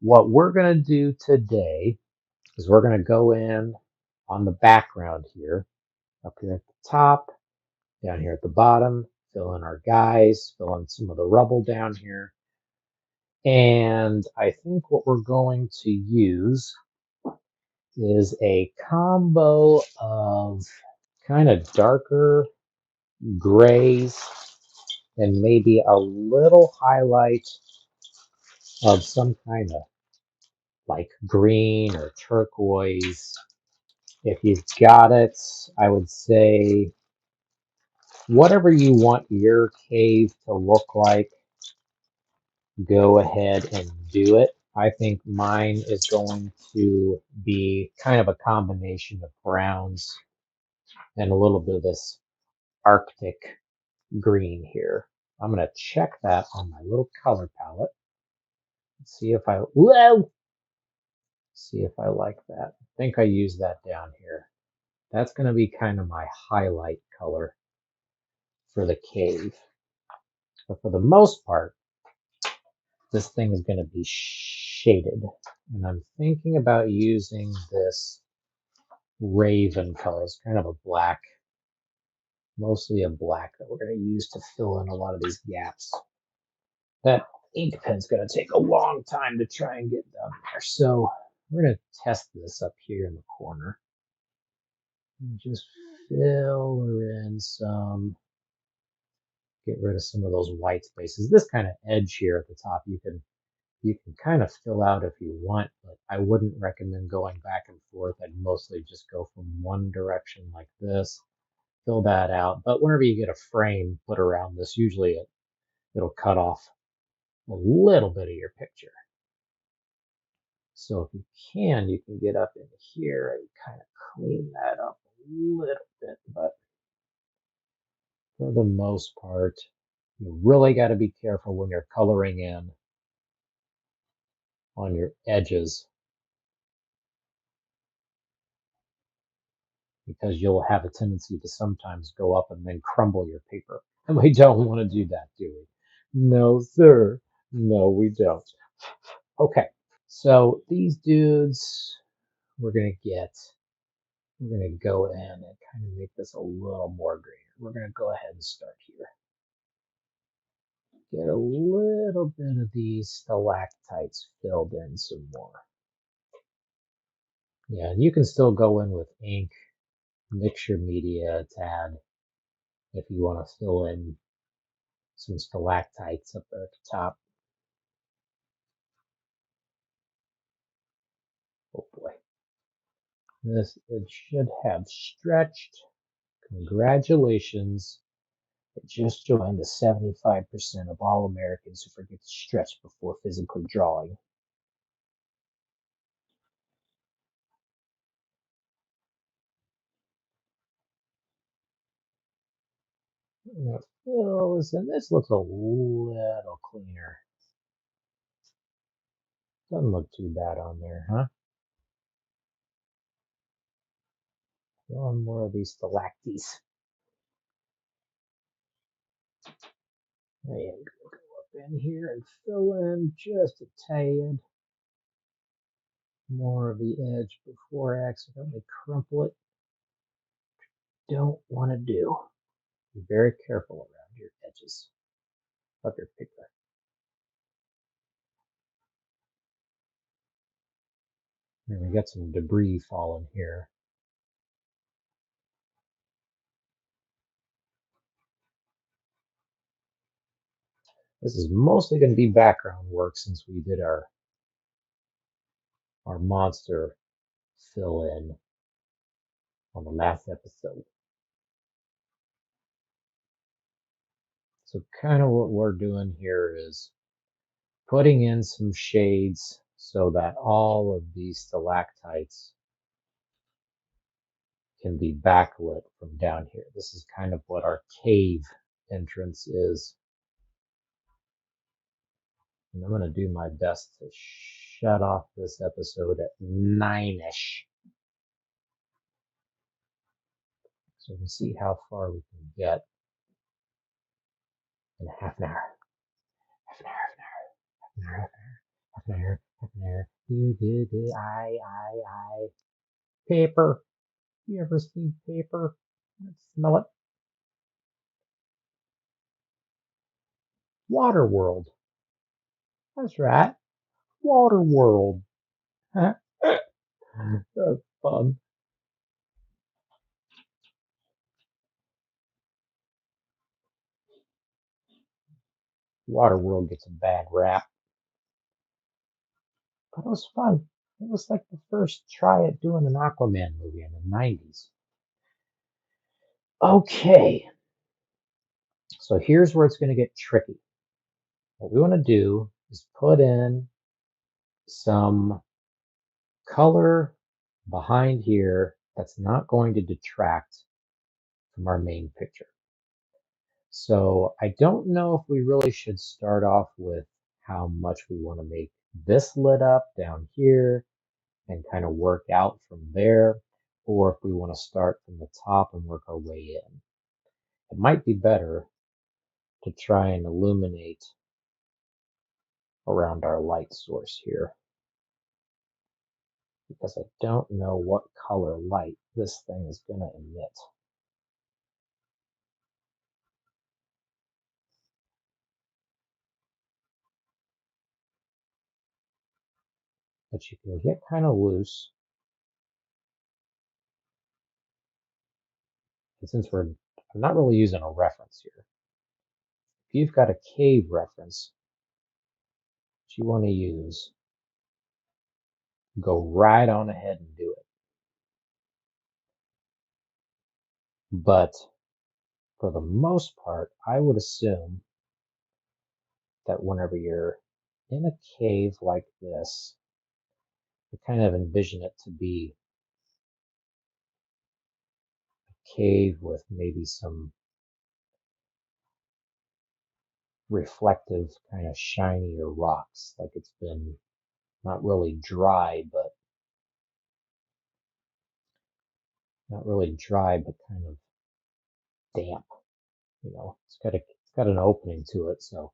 what we're going to do today is we're going to go in on the background here, up here at the top, down here at the bottom, fill in our guys, fill in some of the rubble down here. And I think what we're going to use is a combo of kind of darker grays and maybe a little highlight of some kind of like green or turquoise. If you've got it, I would say whatever you want your cave to look like, go ahead and do it. I think mine is going to be kind of a combination of browns and a little bit of this Arctic green here. I'm going to check that on my little color palette. See if I, whoa, see if I like that. I think I use that down here. That's going to be kind of my highlight color for the cave. But for the most part, this thing is going to be shaded. And I'm thinking about using this raven color. It's kind of a black, mostly a black that we're going to use to fill in a lot of these gaps. That ink pen's going to take a long time to try and get down there. So we're going to test this up here in the corner. And just fill her in some, get rid of some of those white spaces. This kind of edge here at the top, you can kind of fill out if you want, but I wouldn't recommend going back and forth. I'd mostly just go from one direction like this, fill that out. But whenever you get a frame put around this, usually it'll cut off a little bit of your picture. So if you can get up in here and kind of clean that up a little bit. But for the most part, you really got to be careful when you're coloring in on your edges, because you'll have a tendency to sometimes go up and then crumble your paper. And we don't want to do that, do we? No, sir. No, we don't. Okay, so these dudes, we're going to go in and kind of make this a little more greener. We're going to go ahead and start here. Get a little bit of these stalactites filled in some more. Yeah, and you can still go in with ink, mix your media a tad if you want to fill in some stalactites up there at the top. Oh boy. It should have stretched. Congratulations. It just joined the 75% of all Americans who forget to stretch before physically drawing. Listen, this looks a little cleaner. Doesn't look too bad on there, huh? One more of these stalactites. And go up in here and fill in just a tad more of the edge before I accidentally crumple it. Don't want to do. Be very careful around your edges of your paper. And we got some debris falling here. This is mostly going to be background work since we did our monster fill in on the last episode. So kind of what we're doing here is putting in some shades so that all of these stalactites can be backlit from down here. This is kind of what our cave entrance is. And I'm going to do my best to shut off this episode at 9-ish. So we can see how far we can get in half an hour. Half an hour, half an hour, half an hour, half an hour, There. I. Paper. You ever seen paper? Let's smell it. Water world. That's right. Water world. That's fun. Water world gets a bad rap, but it was fun. It was like the first try at doing an Aquaman movie in the 90s. Okay, so here's where it's going to get tricky. What we want to do is put in some color behind here that's not going to detract from our main picture. So I don't know if we really should start off with how much we want to make this lit up down here and kind of work out from there, or if we want to start from the top and work our way in. It might be better to try and illuminate around our light source here, because I don't know what color light this thing is going to emit. But you can get kind of loose. And since I'm not really using a reference here, if you've got a cave reference that you want to use, go right on ahead and do it. But for the most part, I would assume that whenever you're in a cave like this, you kind of envision it to be a cave with maybe some reflective, kind of shinier rocks, like it's been not really dry, but kind of damp. It's got an opening to it, so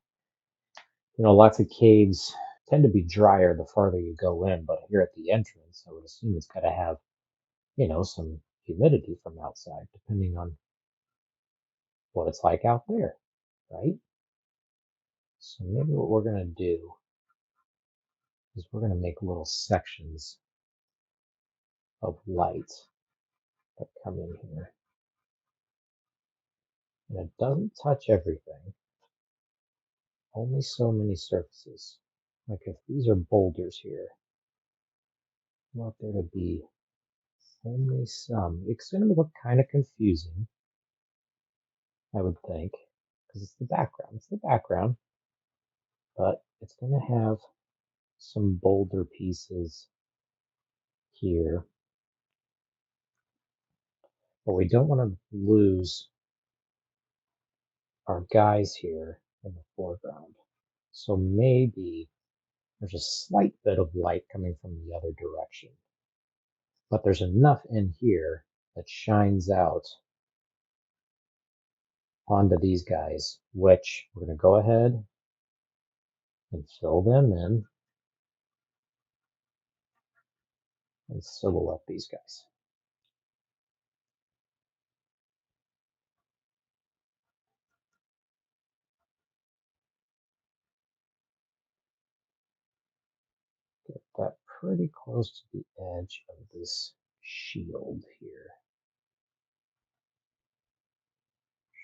lots of caves tend to be drier the farther you go in, but here at the entrance, I would assume it's got to have some humidity from outside, depending on what it's like out there, right? So maybe what we're going to do is we're going to make little sections of light that come in here. And it doesn't touch everything, only so many surfaces. Like if these are boulders here, I want there to be only some. It's going to look kind of confusing, I would think, because it's the background. It's the background, but it's going to have some boulder pieces here. But we don't want to lose our guys here in the foreground. So maybe there's a slight bit of light coming from the other direction. But there's enough in here that shines out onto these guys, which we're going to go ahead and fill them in and silhouette these guys. Get that pretty close to the edge of this shield here.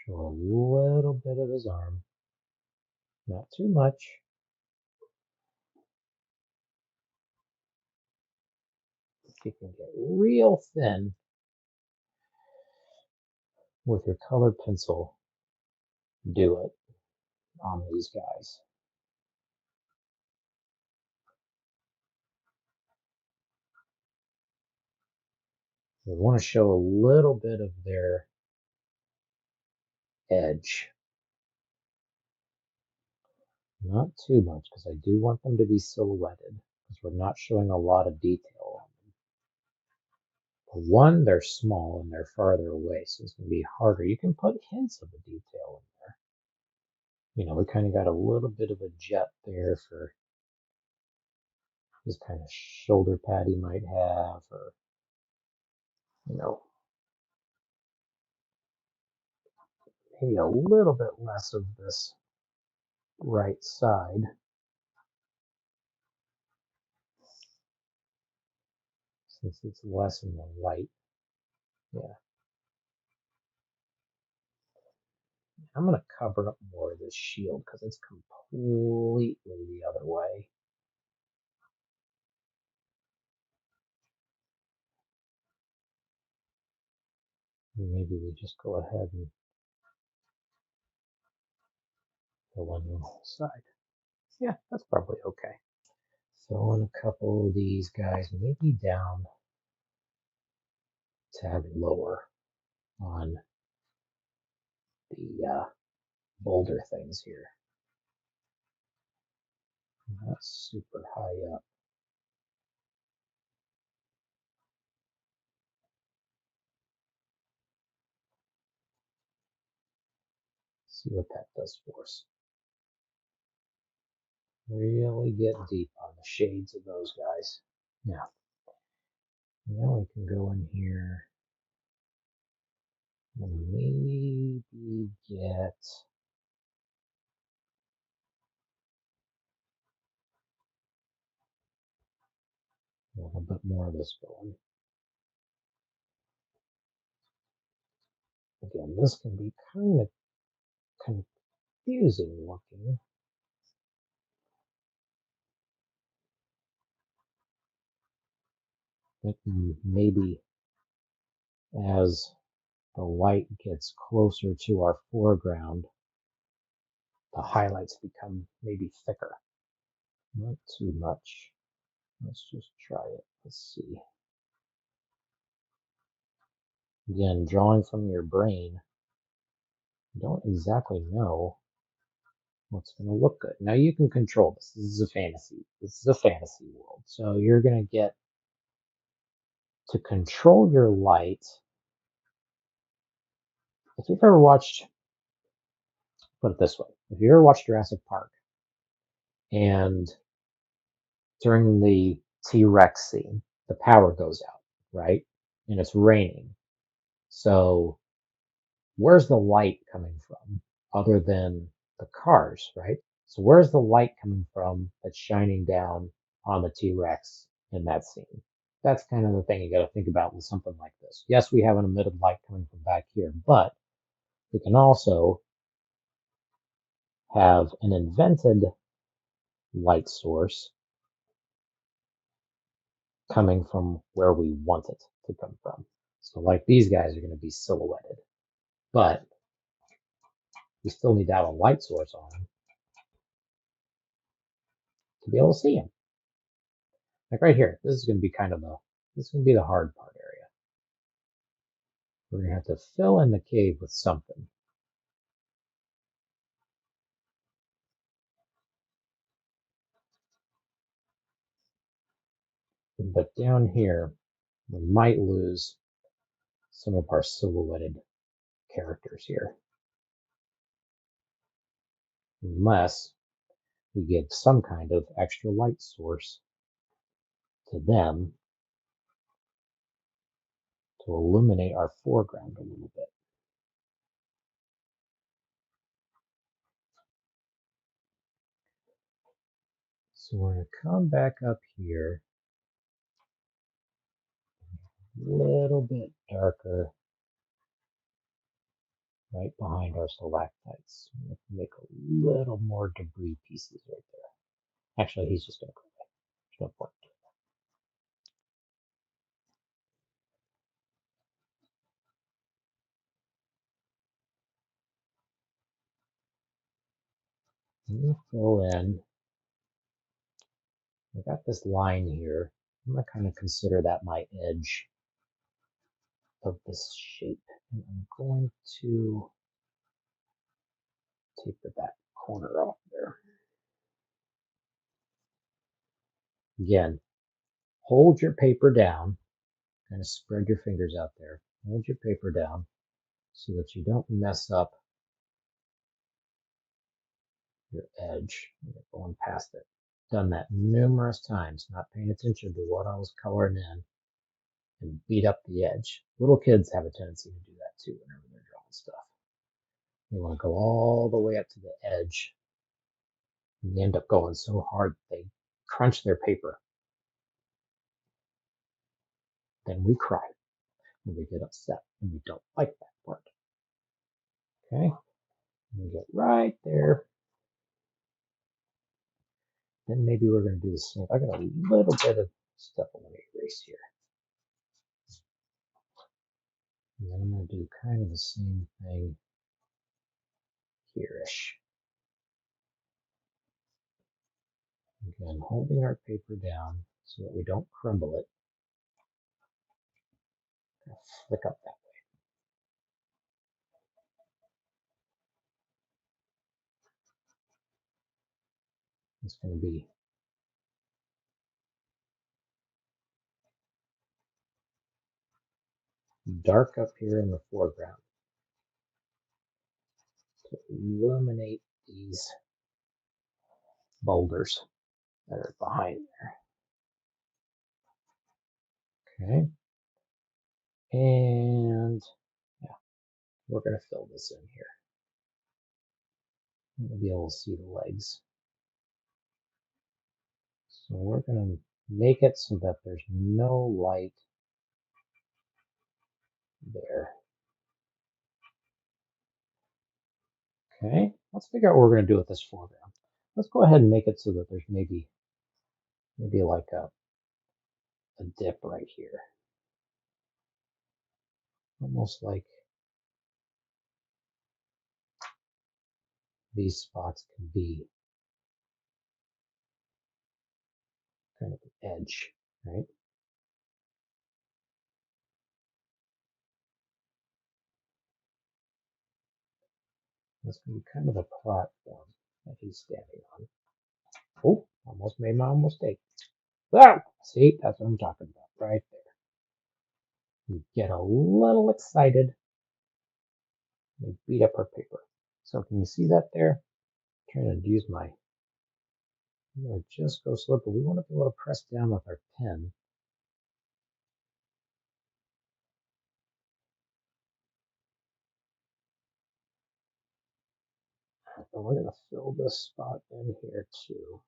Show a little bit of his arm, not too much. If you can get real thin with your colored pencil, do it on these guys. We want to show a little bit of their edge. Not too much, because I do want them to be silhouetted, because we're not showing a lot of detail on them. For one, they're small and they're farther away, so it's going to be harder. You can put hints of the detail in there. We kind of got a little bit of a jet there for, this kind of shoulder pad he might have, or, you know, maybe a little bit less of this right side. Since it's less in the light. Yeah. I'm going to cover up more of this shield because it's completely the other way. Maybe we just go ahead and fill in the whole side. Yeah, that's probably okay. Fill in a couple of these guys, maybe down a tad lower on the boulder things here. Not super high up. See what that does for us. Really get deep on the shades of those guys. Yeah. Now we can go in here and maybe get a little bit more of this going. Again, this can be kind of confusing looking. Maybe as the light gets closer to our foreground, the highlights become maybe thicker. Not too much. Let's just try it. Let's see. Again, drawing from your brain, you don't exactly know what's going to look good. Now you can control this. This is a fantasy. This is a fantasy world. So you're going to get to control your light. If you've ever watched, put it this way, if you ever watched Jurassic Park and during the T-Rex scene, the power goes out, right? And it's raining. So where's the light coming from other than the cars, right? So where's the light coming from that's shining down on the T-Rex in that scene? That's kind of the thing you got to think about with something like this. Yes, we have an emitted light coming from back here, but we can also have an invented light source coming from where we want it to come from. So like these guys are going to be silhouetted, but we still need to have a light source on them to be able to see them. Like right here, this is going to be this is going to be the hard part area. We're going to have to fill in the cave with something. But down here, we might lose some of our silhouetted characters here. Unless we give some kind of extra light source to them to illuminate our foreground a little bit. So we're going to come back up here a little bit darker right behind our stalactites. We have to make a little more debris pieces right there. Actually, he's just going to go away. There's no point. Let me fill in. I got this line here. I'm going to kind of consider that my edge of this shape. And I'm going to take the back corner off there. Again, hold your paper down. Kind of spread your fingers out there. Hold your paper down so that you don't mess up your edge. You're going past it. Done that numerous times, not paying attention to what I was coloring in and beat up the edge. Little kids have a tendency to do that too whenever they're drawing stuff. They want to go all the way up to the edge and they end up going so hard they crunch their paper. Then we cry and we get upset and we don't like that part. Okay, and we get right there. Then maybe we're going to do the same. I got a little bit of stuff I want to erase here. And then I'm going to do kind of the same thing here-ish. Again, holding our paper down so that we don't crumble it. Flick up that way. It's going to be dark up here in the foreground to illuminate these boulders that are behind there. Okay. And yeah, we're going to fill this in here. You'll be able to see the legs. So we're going to make it so that there's no light there. Okay, let's figure out what we're going to do with this foreground. Let's go ahead and make it so that there's maybe like a dip right here. Almost like these spots can be kind of an edge, right? That's going to be kind of a platform that he's standing on. Oh, almost made my own mistake. Well, see, that's what I'm talking about right there. We get a little excited. We beat up our paper. So can you see that there? I'm trying to use my, I'm going to just go slow, but we want to be able to press down with our pen. And we're going to fill this spot in here too.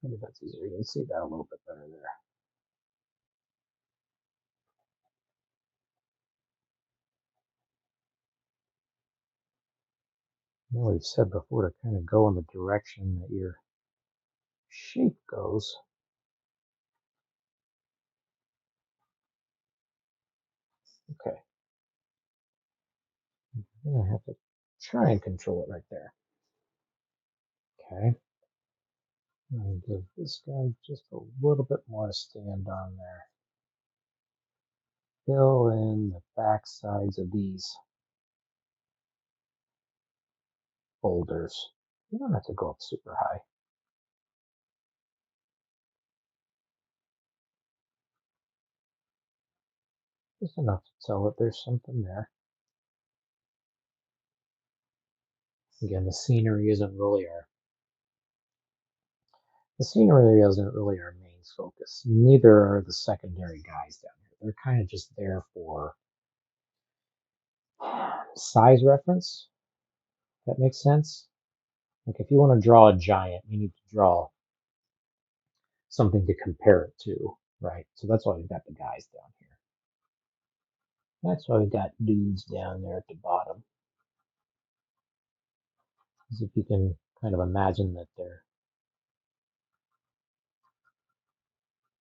Maybe that's easier. You can see that a little bit better there. Now we've said before to kind of go in the direction that your shape goes. Okay. I'm going to have to try and control it right there. Okay. I'm going to give this guy just a little bit more to stand on there. Fill in the back sides of these boulders. You don't have to go up super high. Just enough to tell that there's something there. Again, the scenery isn't really our main focus. Neither are the secondary guys down here. They're kind of just there for size reference. That makes sense. Like if you want to draw a giant, you need to draw something to compare it to, right? So that's why we've got the guys down here. That's why we've got dudes down there at the bottom. As if you can kind of imagine that they're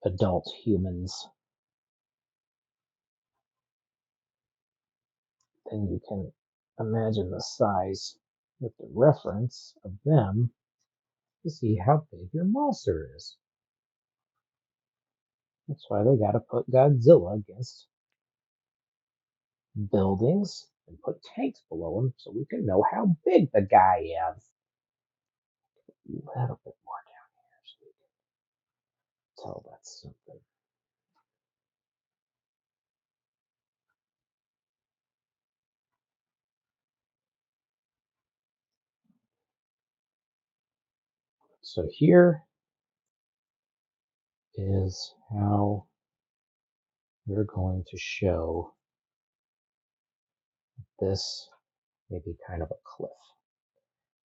adult humans, then you can imagine the size with the reference of them to see how big your monster is. That's why they gotta put Godzilla against buildings and put tanks below him so we can know how big the guy is. A little bit more down here so we can tell that's something. So here is how we're going to show this maybe kind of a cliff.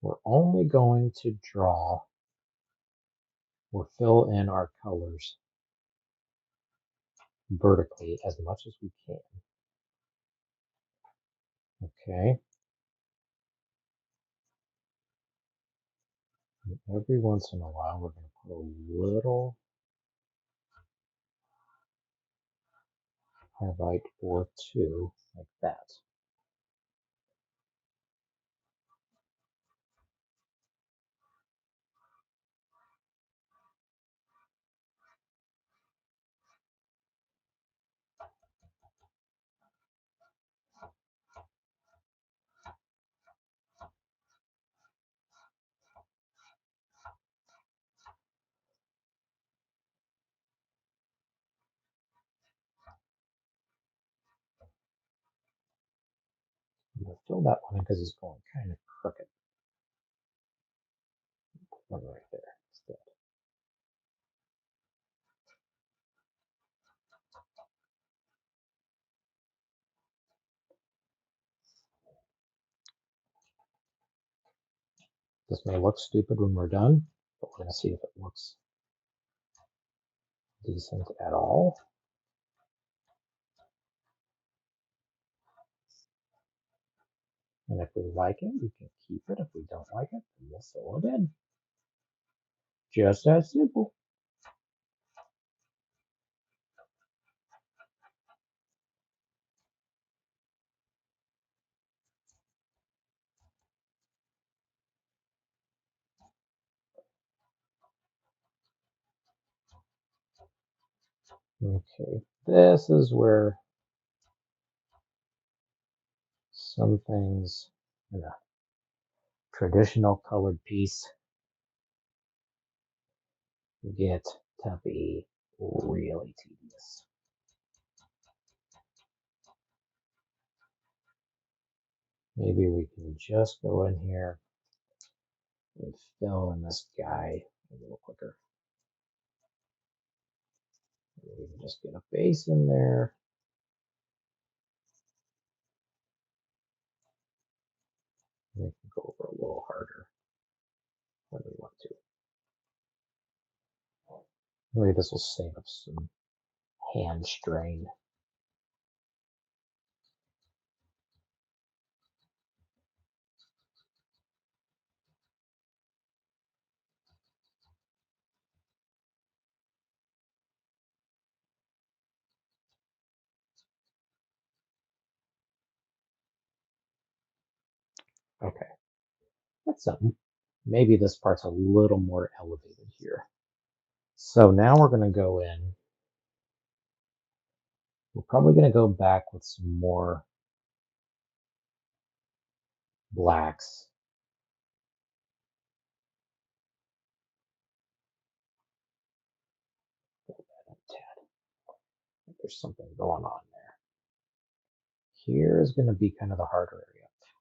We're only going to draw or fill in our colors vertically as much as we can. Okay. And every once in a while, we're going to put a little highlight or two like that. I'm going to fill that one in because he's going kind of crooked. One right there instead. This may look stupid when we're done, but we're going to see if it looks decent at all. And if we like it, we can keep it. If we don't like it, then we'll fill it in. Just that simple. Okay, this is where some things in a traditional colored piece get to be really tedious. Maybe we can just go in here and fill in this guy a little quicker. We can just get a base in there. We can go over a little harder when we want to. Maybe this will save us some hand strain. Okay, that's something. Maybe this part's a little more elevated here. So now we're going to go in. We're probably going to go back with some more blacks. There's something going on there. Here is going to be kind of the harder area.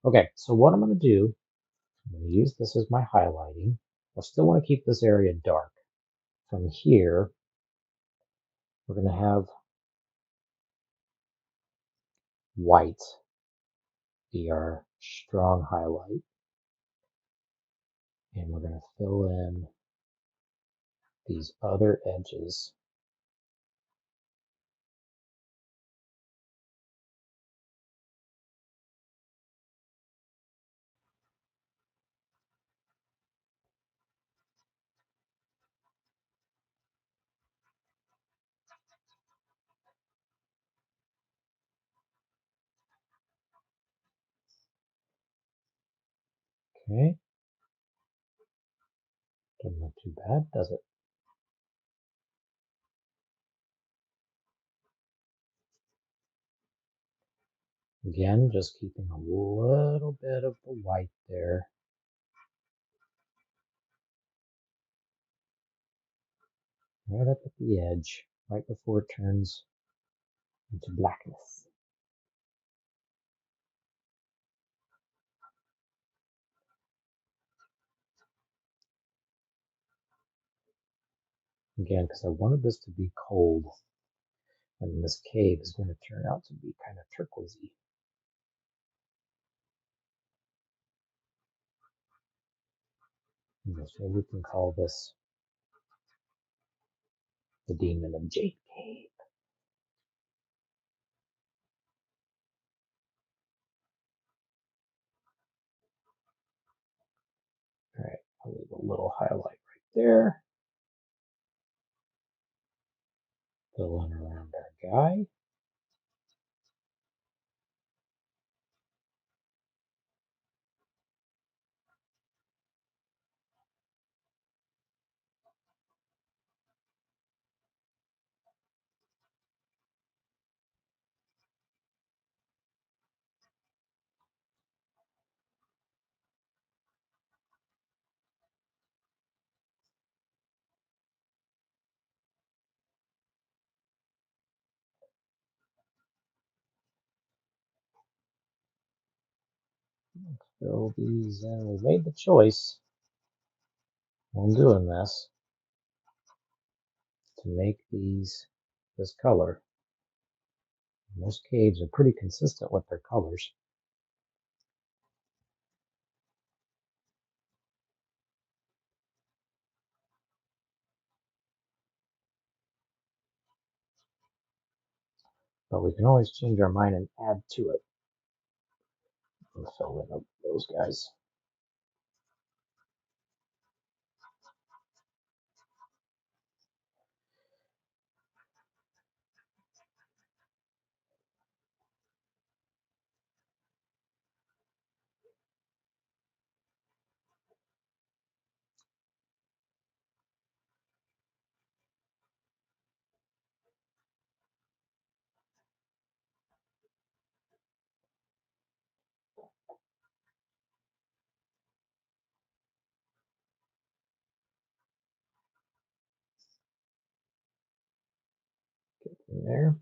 Okay, so what I'm going to do, I'm going to use this as my highlighting. I still want to keep this area dark. From here, we're going to have white be our strong highlight. And we're going to fill in these other edges. Okay, doesn't look too bad, does it? Again, just keeping a little bit of the white there. Right up at the edge, right before it turns into blackness. Again, because I wanted this to be cold, and this cave is going to turn out to be kind of turquoisey. So we can call this the Demon of Jade Cave. All right, I'll leave a little highlight right there. Fill in around our guy. Fill these in. We made the choice while doing this to make these this color. Most caves are pretty consistent with their colors. But we can always change our mind and add to it. And fill in those guys. Get in there.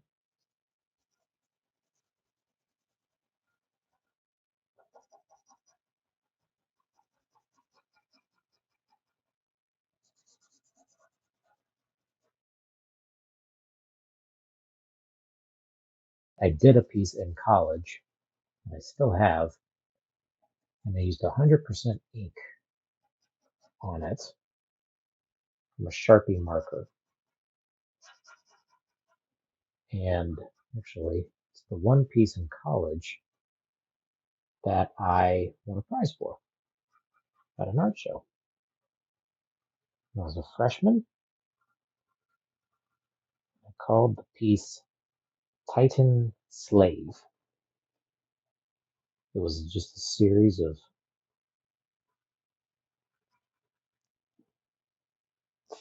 I did a piece in college, and I still have, and I used 100% ink on it from a Sharpie marker. And actually, it's the one piece in college that I won a prize for at an art show. When I was a freshman. I called the piece Titan Slave. It was just a series of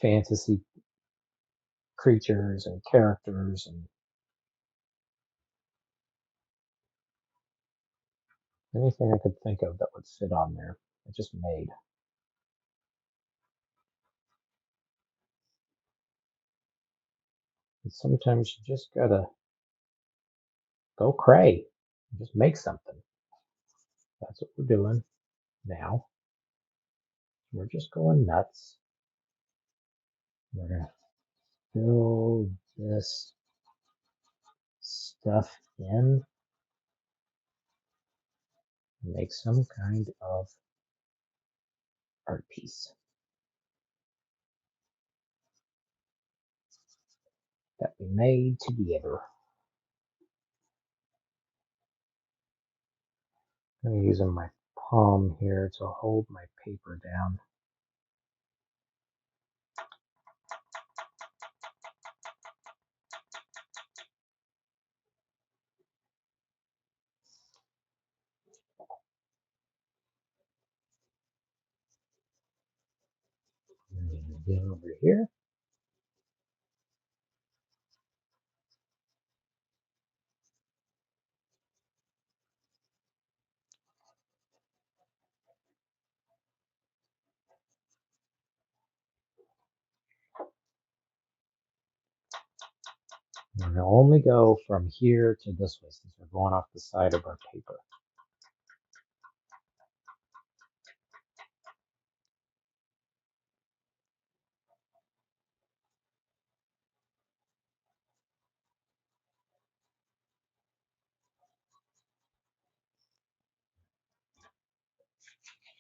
fantasy creatures and characters and anything I could think of that would fit on there. I just made. And sometimes you just gotta go cray. Just make something. That's what we're doing now. We're just going nuts. We're gonna fill this stuff in and make some kind of art piece that we made together. I'm using my palm here to hold my paper down. Again over here. We're going to only go from here to this way since we're going off the side of our paper.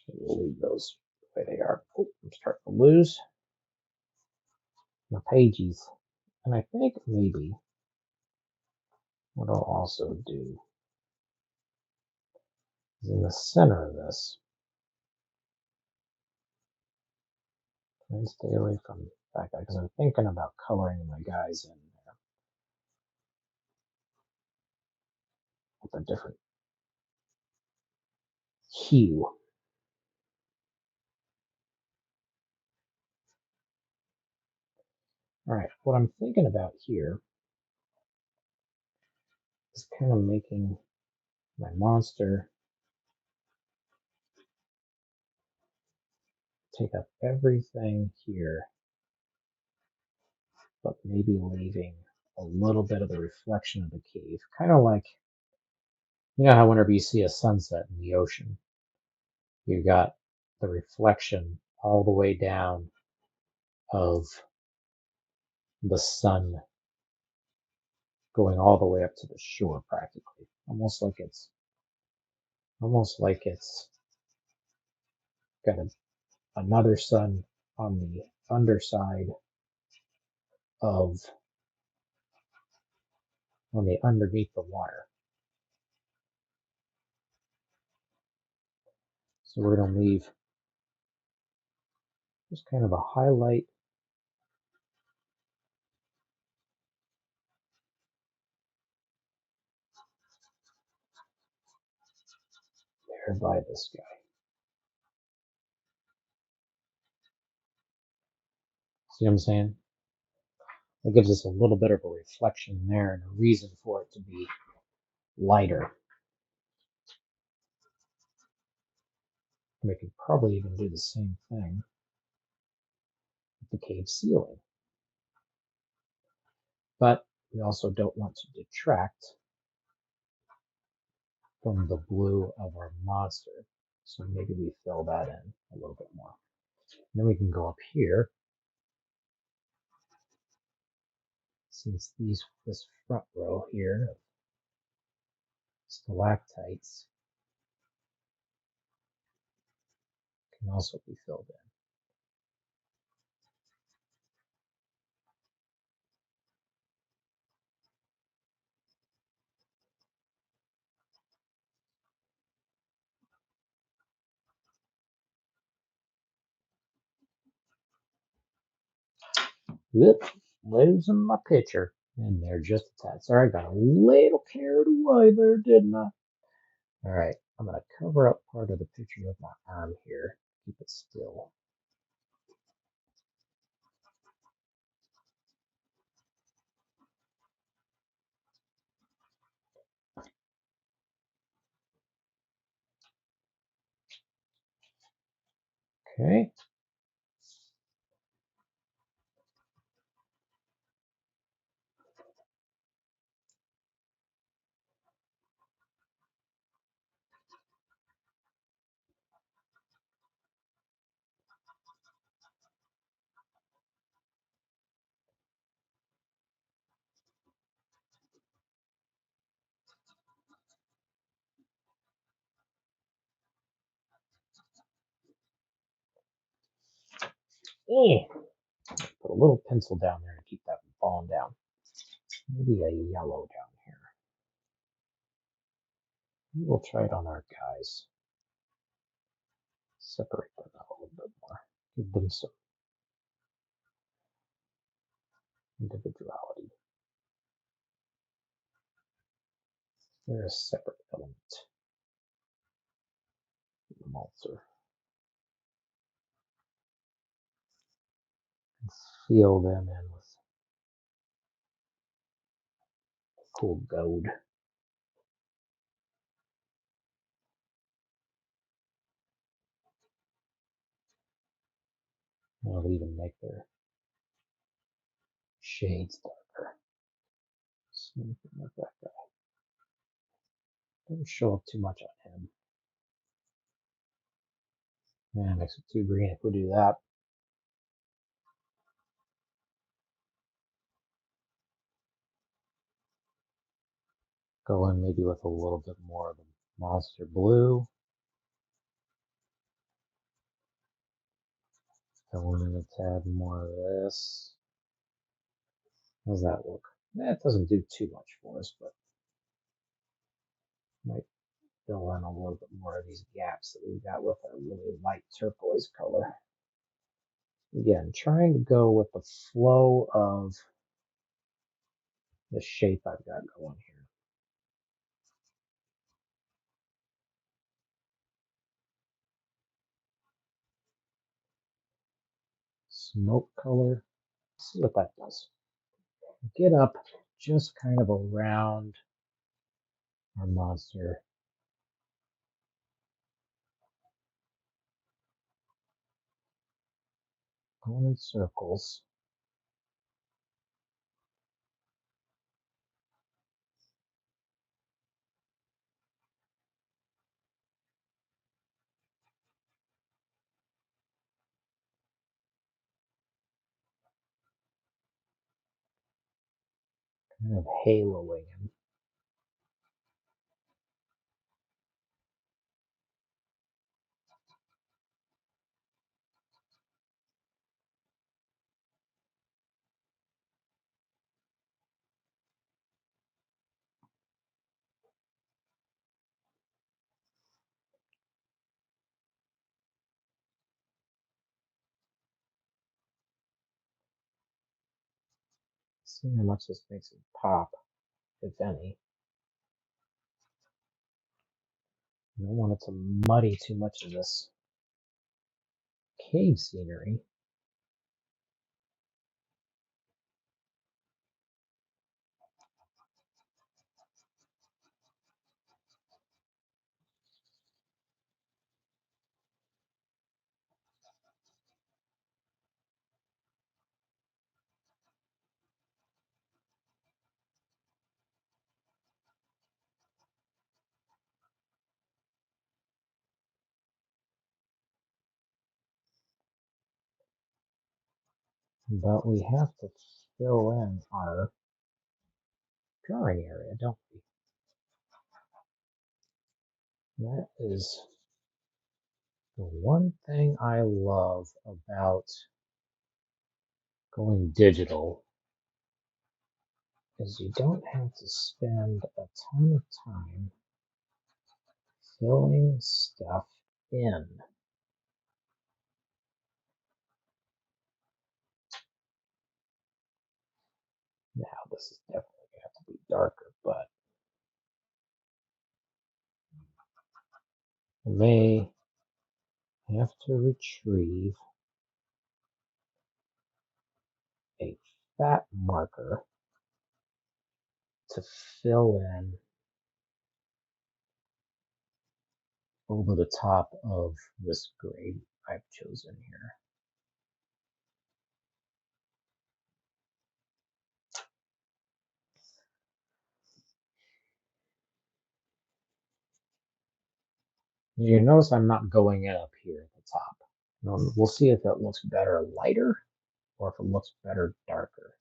We'll leave those the way they are. Oh, I'm starting to lose my pages. And I think maybe what I'll also do is in the center of this, try and stay away from that guy because I'm thinking about coloring my guys in there with a different hue. All right, what I'm thinking about here is kind of making my monster take up everything here, but maybe leaving a little bit of the reflection of the cave. Kind of like, you know how whenever you see a sunset in the ocean, you got the reflection all the way down of the sun going all the way up to the shore practically. Almost like it's got another sun on the underside of on the underneath the water. So we're going to leave just kind of a highlight there by this guy. See what I'm saying? It gives us a little bit of a reflection there and a reason for it to be lighter. We could probably even do the same thing with the cave ceiling. But we also don't want to detract from the blue of our monster. So maybe we fill that in a little bit more. And then we can go up here. Since this front row here of stalactites can also be filled in. Whoop, losing my picture. And there just a tad. Sorry, I got a little carried away there, didn't I? All right, I'm going to cover up part of the picture with my arm here. Keep it still. Okay. Put a little pencil down there to keep that from falling down. Maybe a yellow down here. We'll try it on our guys. Separate them out a little bit more. Give them some individuality. They're a separate element. The monster. Fill them in with cool gold. That'll even make their shades darker. Something like that guy. Don't show up too much on him. Yeah, it makes it too green if we do that. Go in maybe with a little bit more of the monster blue. Go in a tad more of this. How's that look? That doesn't do too much for us, but might fill in a little bit more of these gaps that we've got with our really light turquoise color. Again, trying to go with the flow of the shape I've got going here. Smoke color. Let's see what that does. Get up just kind of around our monster. Going in circles. Kind of haloing him. See how much this makes it pop, if any. You don't want it to muddy too much of this cave scenery. But we have to fill in our drawing area, don't we? That is the one thing I love about going digital is you don't have to spend a ton of time filling stuff in. Now this is definitely going to have to be darker, but I may have to retrieve a fat marker to fill in over the top of this gray I've chosen here. You notice I'm not going in up here at the top. We'll see if it looks better lighter or if it looks better darker.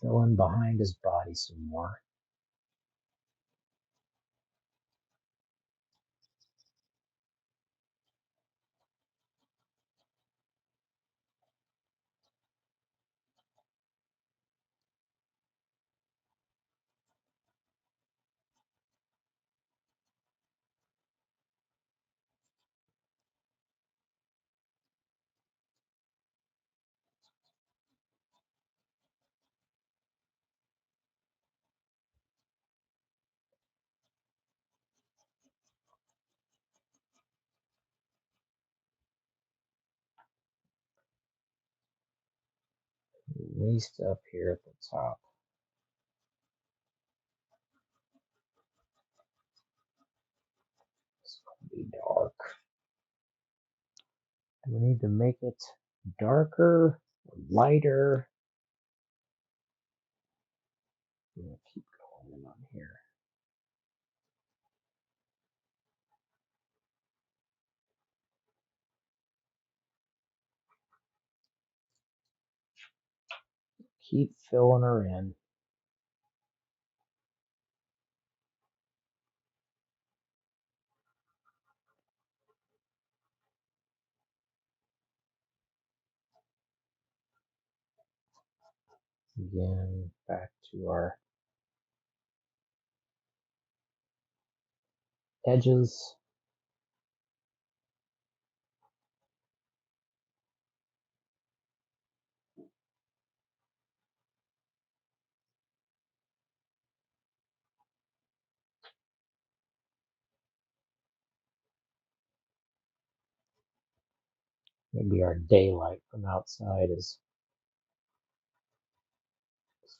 Fill in behind his body some more. least up here at the top. It's going to be dark. Do we need to make it darker or lighter? I'm going to keep going on here. Keep filling her in. Again, back to our edges. Maybe our daylight from outside is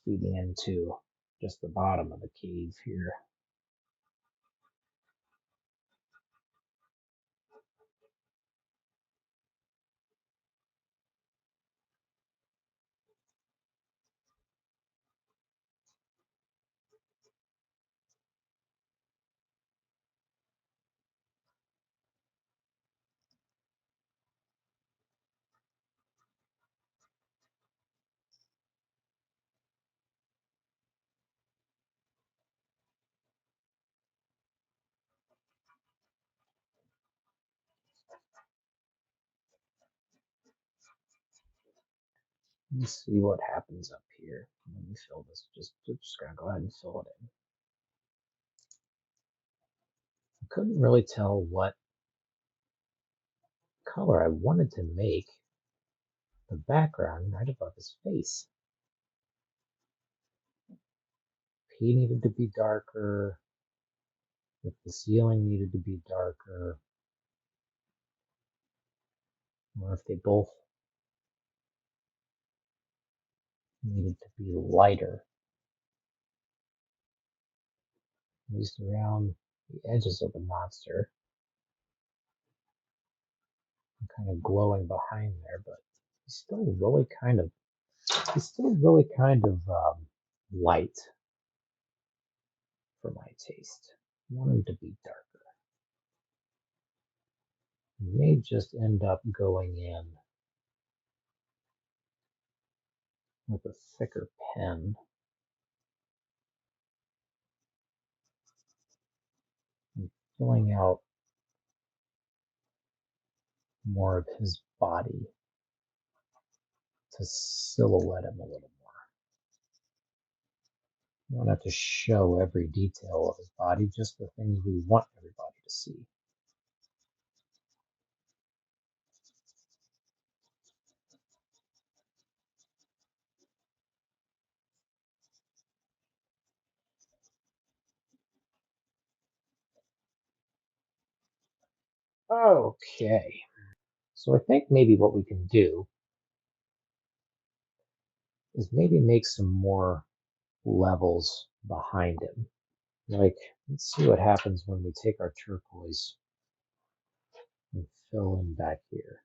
feeding into just the bottom of the cave here. Let's see what happens up here. Let me fill this. Just gonna go ahead and fill it in. I couldn't really tell what color I wanted to make the background right above his face. If he needed to be darker, if the ceiling needed to be darker, or if they both needed to be lighter, at least around the edges of the monster, and kind of glowing behind there, but he's still really kind of light for my taste. I want him to be darker. I may just end up going in with a thicker pen and filling out more of his body to silhouette him a little more. We don't have to show every detail of his body, just the things we want everybody to see. Okay, so I think maybe what we can do is maybe make some more levels behind him. Like, let's see what happens when we take our turquoise and fill in back here.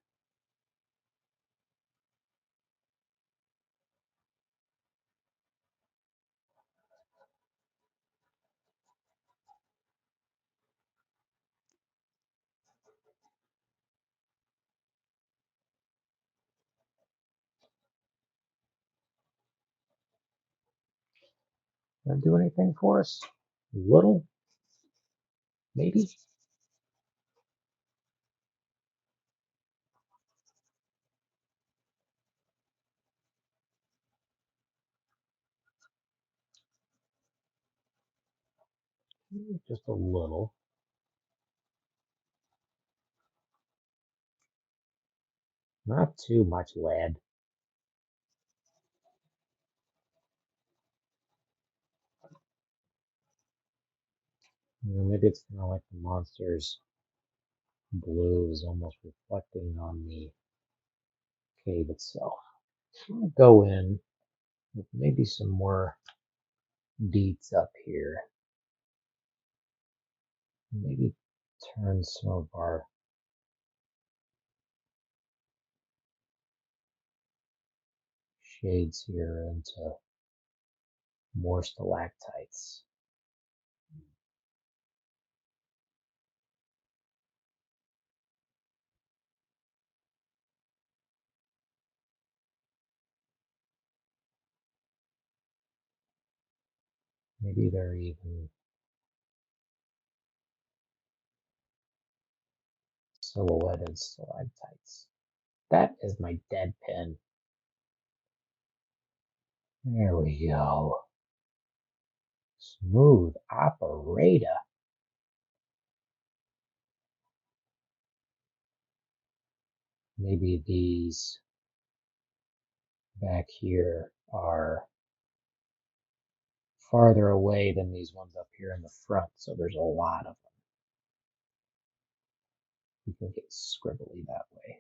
Gonna do anything for us? A little, maybe? Just a little. Not too much lead. Maybe it's kind of like the monster's blue is almost reflecting on the cave itself. I'm gonna go in with maybe some more beads up here. Maybe turn some of our shades here into more stalactites. Maybe they're even silhouetted stalactites. That is my dead pin. There we go. Smooth operator. Maybe these back here are farther away than these ones up here in the front, so there's a lot of them. You can get scribbly that way.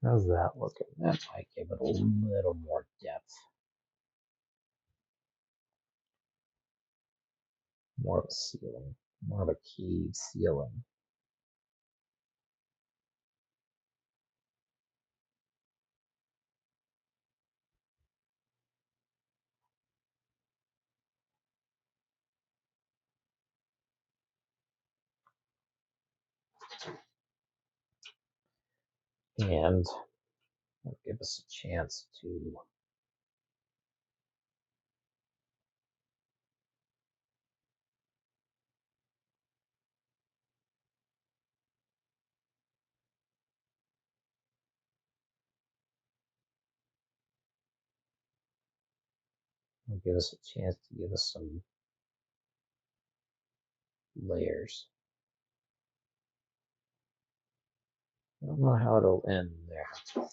How's that looking? That might give it a little more depth. More of a ceiling. More of a keyed ceiling. And it'll give us a chance to give us a chance to give us some layers. I don't know how it'll end there.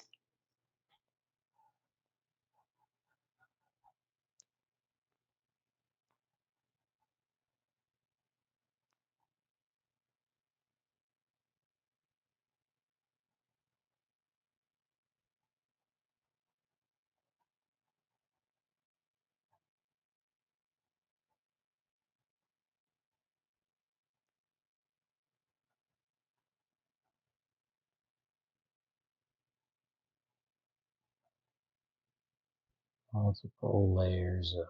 Multiple layers of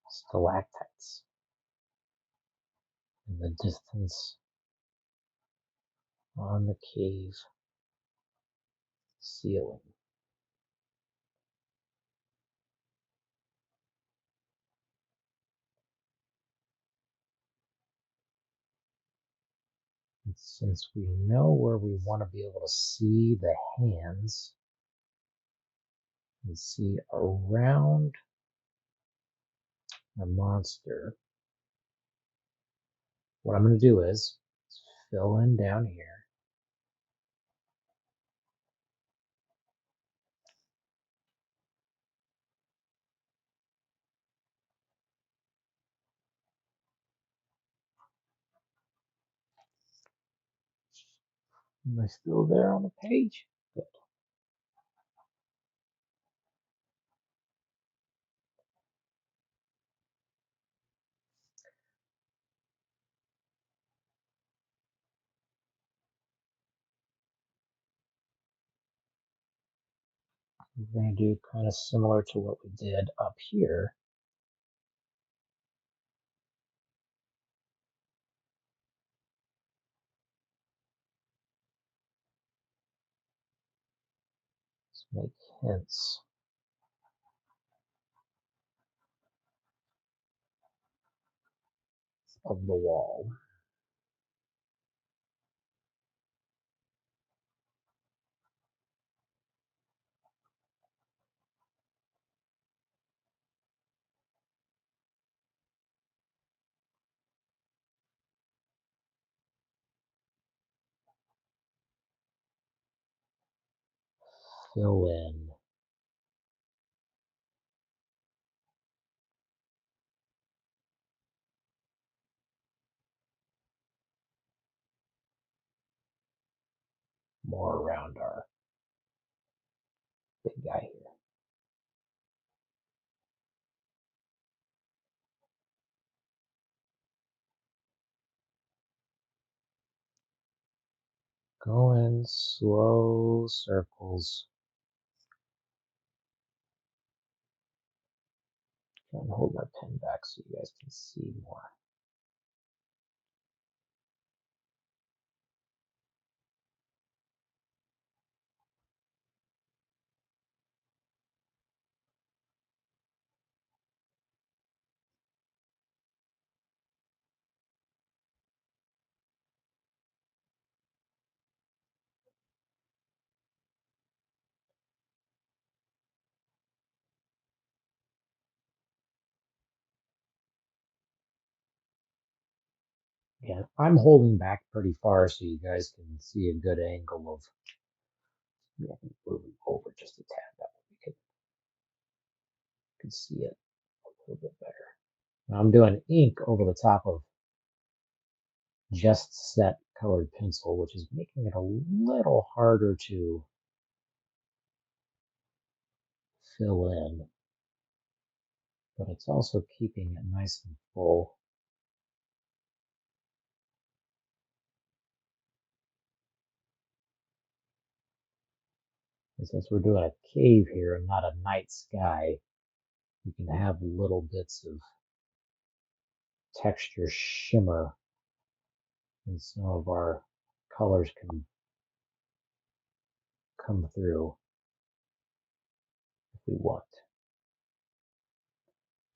stalactites in the distance on the cave ceiling. And since we know where we want to be able to see the hands and see around our monster, what I'm going to do is fill in down here. Am I still there on the page? Good. We're going to do kind of similar to what we did up here. Let's make hints of the wall. fill in more around our big guy here. Go in slow circles. Try and hold my pen back so you guys can see more. Yeah, I'm holding back pretty far so you guys can see a good angle of, yeah, moving over just a tad. That way we can see it a little bit better. Now I'm doing ink over the top of just set colored pencil, which is making it a little harder to fill in, but it's also keeping it nice and full. And since we're doing a cave here and not a night sky, you can have little bits of texture shimmer, and some of our colors can come through if we want.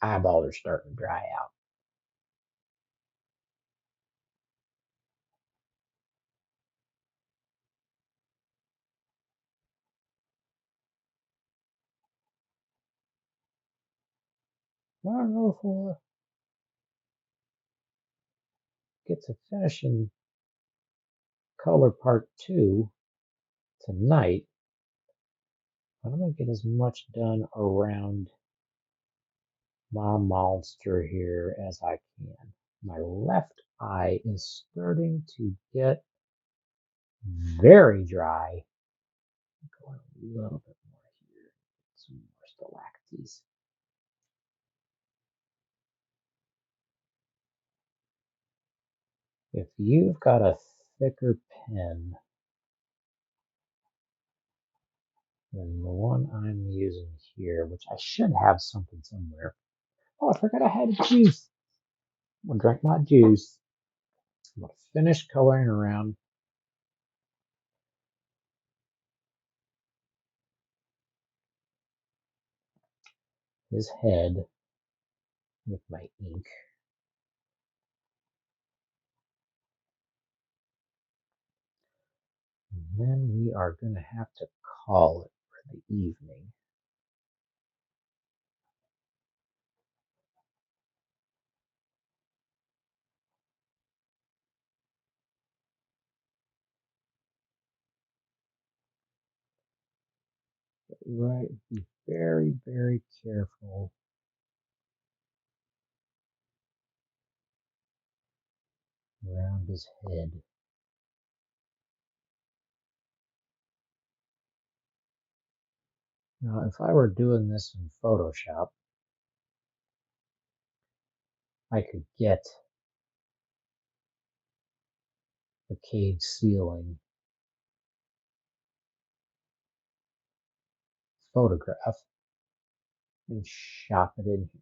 Eyeballs are starting to dry out. I don't know if we'll get to finishing color part 2 tonight, but I'm going to get as much done around my monster here as I can. My left eye is starting to get very dry. Going a little bit more here. Some more stalactites. If you've got a thicker pen than the one I'm using here, which I should have something somewhere. Oh, I forgot I had juice. I'm gonna drink my juice. I'm gonna finish coloring around his head with my ink. And then we are going to have to call it for the evening. Right, be very, very careful around his head. Now, if I were doing this in Photoshop, I could get the cave ceiling photograph and shop it in here.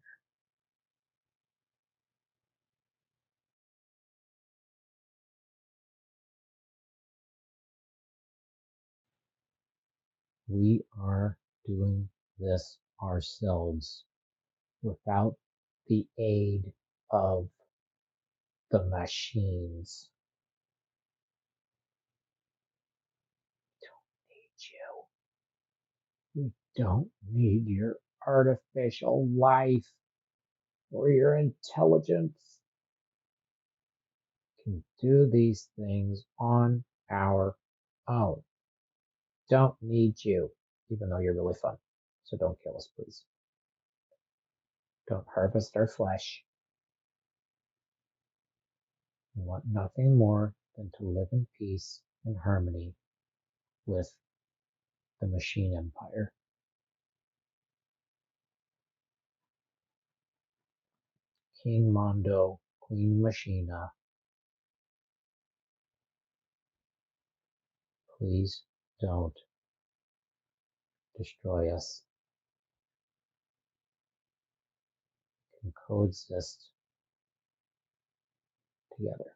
We are doing this ourselves without the aid of the machines. We don't need your artificial life or your intelligence. We can do these things on our own. Don't need you. even though you're really fun. So don't kill us, please. Don't harvest our flesh. We want nothing more than to live in peace and harmony with the machine empire. King Mondo, Queen Machina, please don't destroy us. We can coexist together.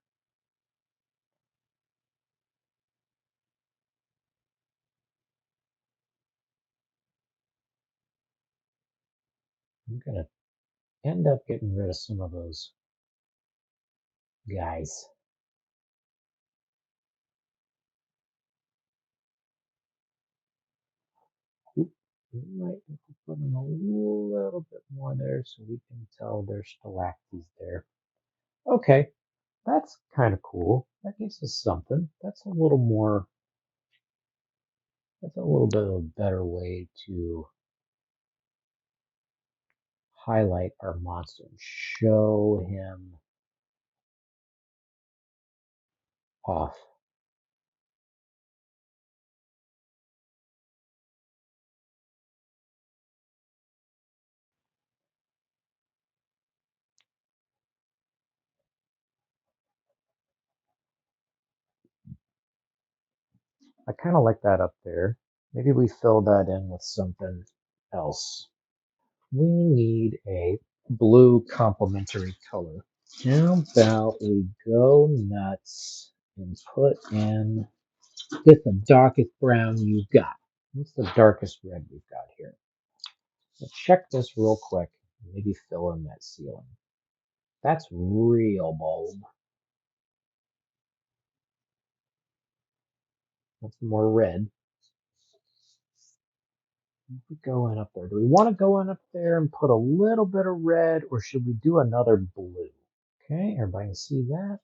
I'm gonna end up getting rid of some of those guys. Oop, we might have to put in a little bit more there so we can tell there's stalactites there. Okay, that's kind of cool. That gives us something. That's a little more, that's a little bit of a better way to highlight our monster and show him off. I kind of like that up there. Maybe we fill that in with something else. We need a blue complementary color. How about we go nuts and put in, get the darkest brown you've got. What's the darkest red we've got here? Let's check this real quick. Maybe fill in that ceiling. That's real bold. That's more red. If we go in up there, do we want to go in up there and put a little bit of red, or should we do another blue? Okay, everybody can see that.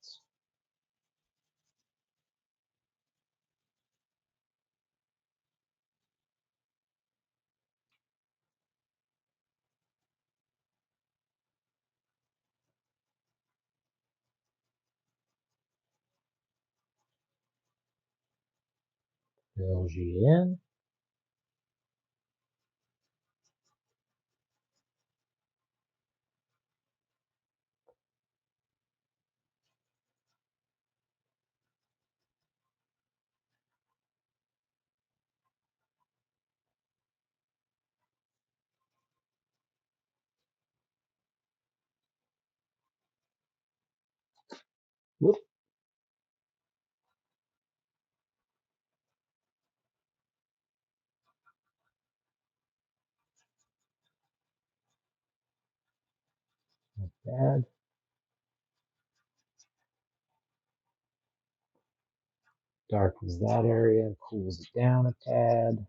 Fills you in. Whoop, not bad. Darkens that area, cools it down a tad.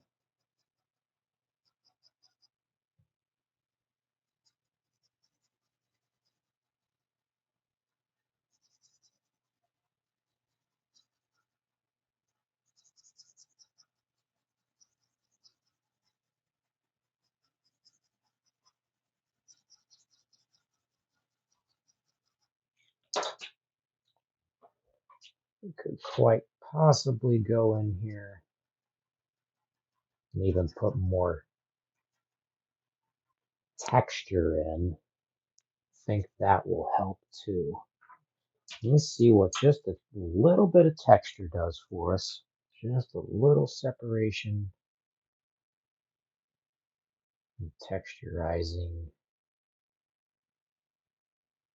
We could quite possibly go in here and even put more texture in. I think that will help too. Let's see what just a little bit of texture does for us. Just a little separation and texturizing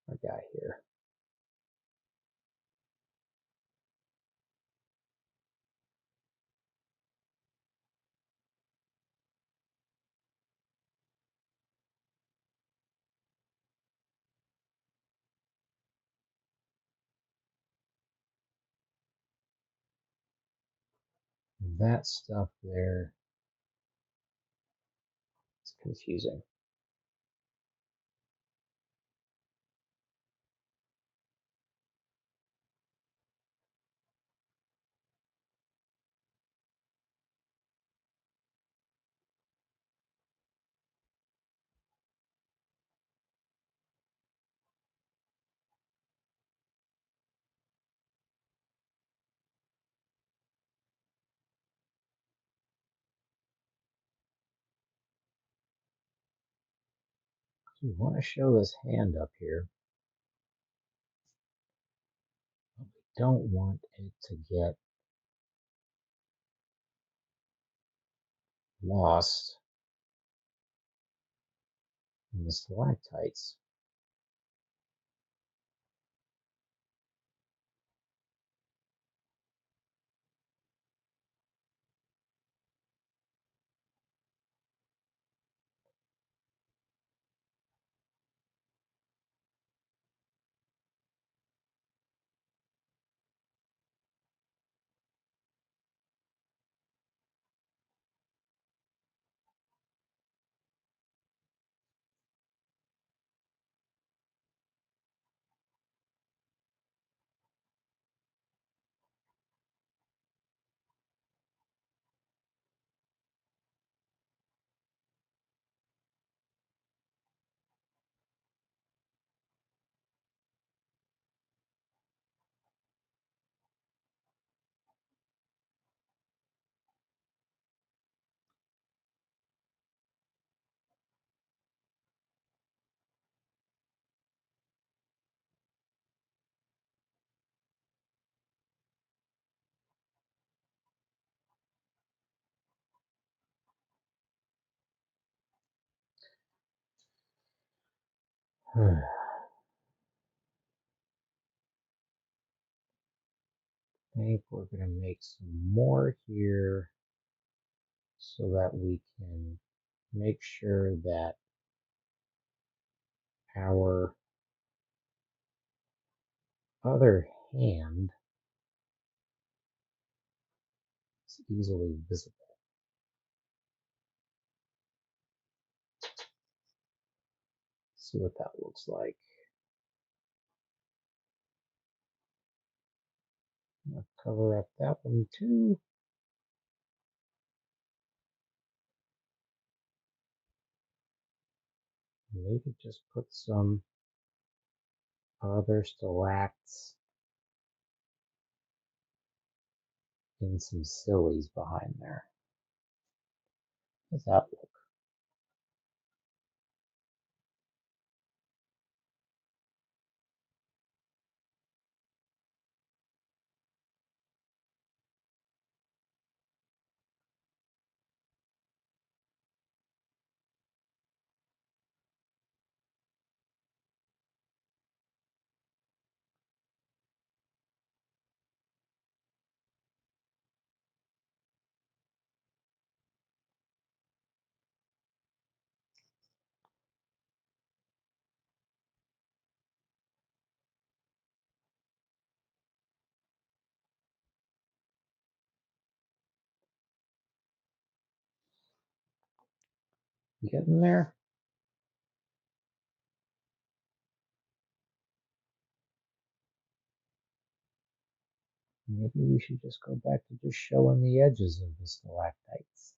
our guy here. That stuff there is confusing. So we want to show this hand up here, but we don't want it to get lost in the stalactites. I think we're going to make some more here so that we can make sure that our other hand is easily visible. See what that looks like. I'll cover up that one too. Maybe just put some other stalacts and some sillies behind there. How's that look? Getting there? Maybe we should just go back to just showing the edges of the stalactites.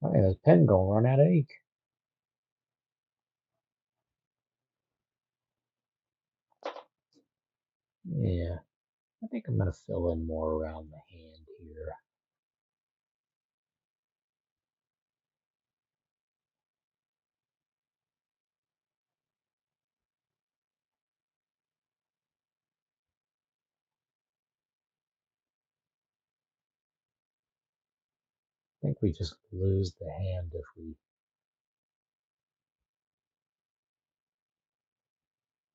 I think this pen gonna run out of ink. Yeah, I think I'm gonna fill in more around the hand here. I think we just lose the hand if we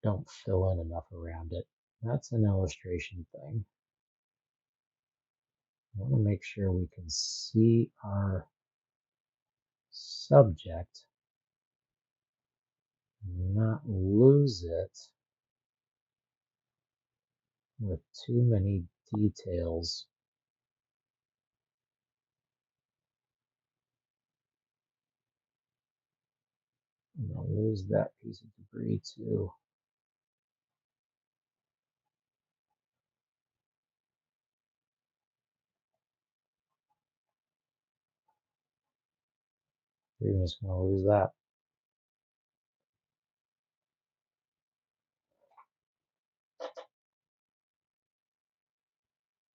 don't fill in enough around it. That's an illustration thing. I want to make sure we can see our subject, not lose it with too many details. I'm going to lose that piece of debris too. We're just going to lose that.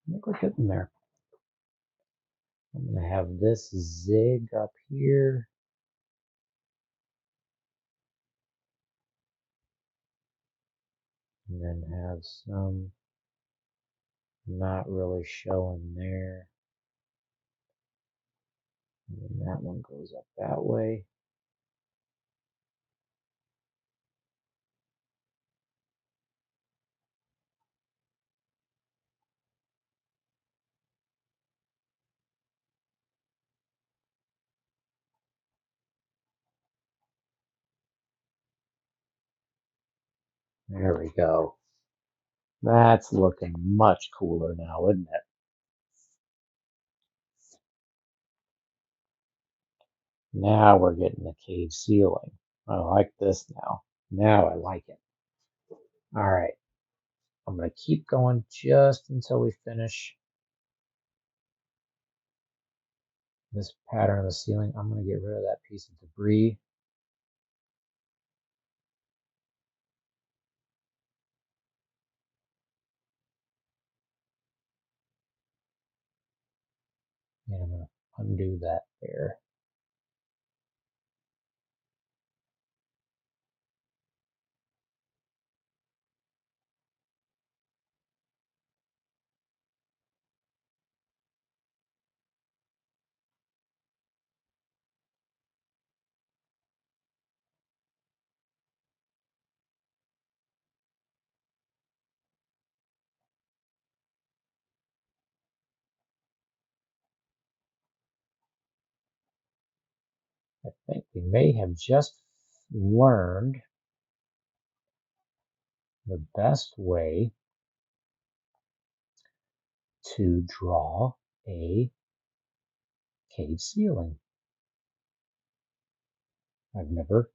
I think we're getting there. I'm going to have this zig up here. And then have some not really showing there. And then that one goes up that way. There we go. That's looking much cooler now, isn't it? Now we're getting the cave ceiling. I like this now. Now I like it. All right. I'm going to keep going just until we finish this pattern of the ceiling. I'm going to get rid of that piece of debris. And I'm going to undo that there. I think we may have just learned the best way to draw a cave ceiling. I've never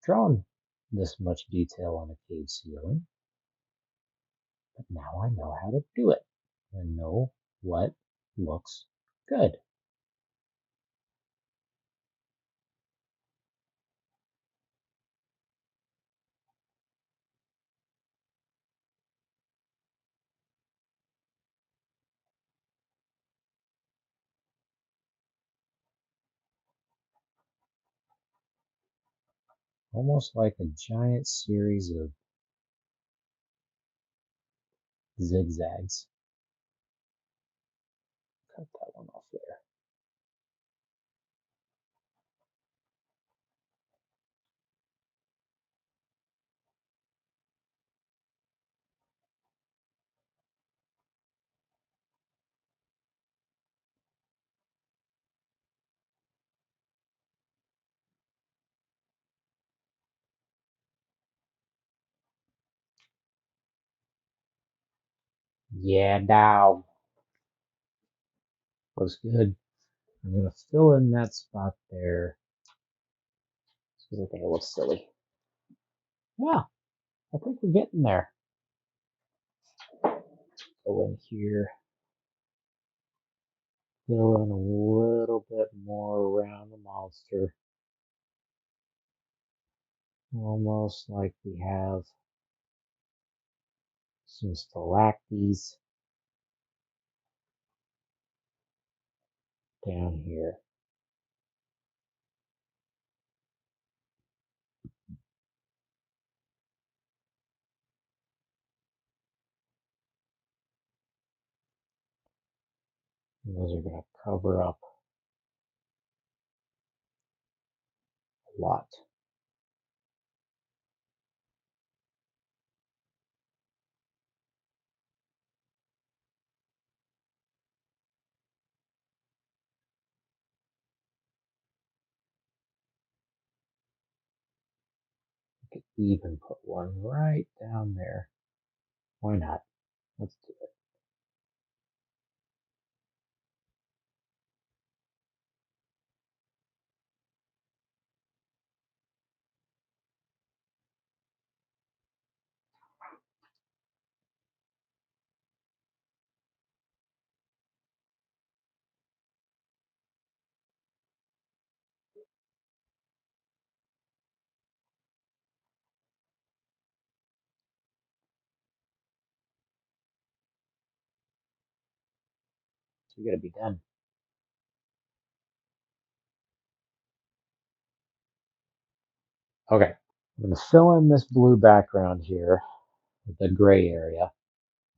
drawn this much detail on a cave ceiling, but now I know how to do it. I know what looks good. Almost like a giant series of zigzags. Cut that one off there. Yeah, dog. Looks good. I'm going to fill in that spot there because I think it looks silly. Yeah, I think we're getting there. Go in here, fill in a little bit more around the monster. Almost like we have some stalactites down here. And those are going to cover up a lot. I could even put one right down there. Why not? Let's do it. We gotta be done. Okay, I'm gonna fill in this blue background here with the gray area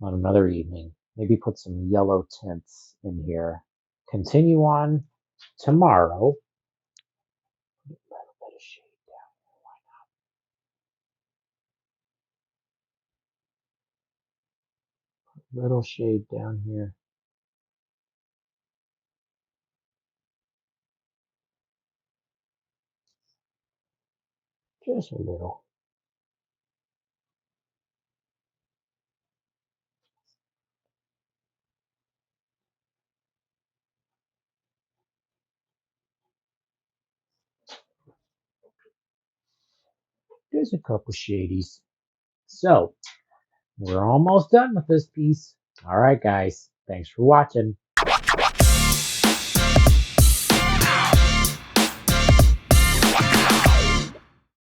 on another evening. Maybe put some yellow tints in here. Continue on tomorrow. A little bit of shade down. Little shade down here. Just a little. Just a couple shadies. So we're almost done with this piece. All right, guys. Thanks for watching.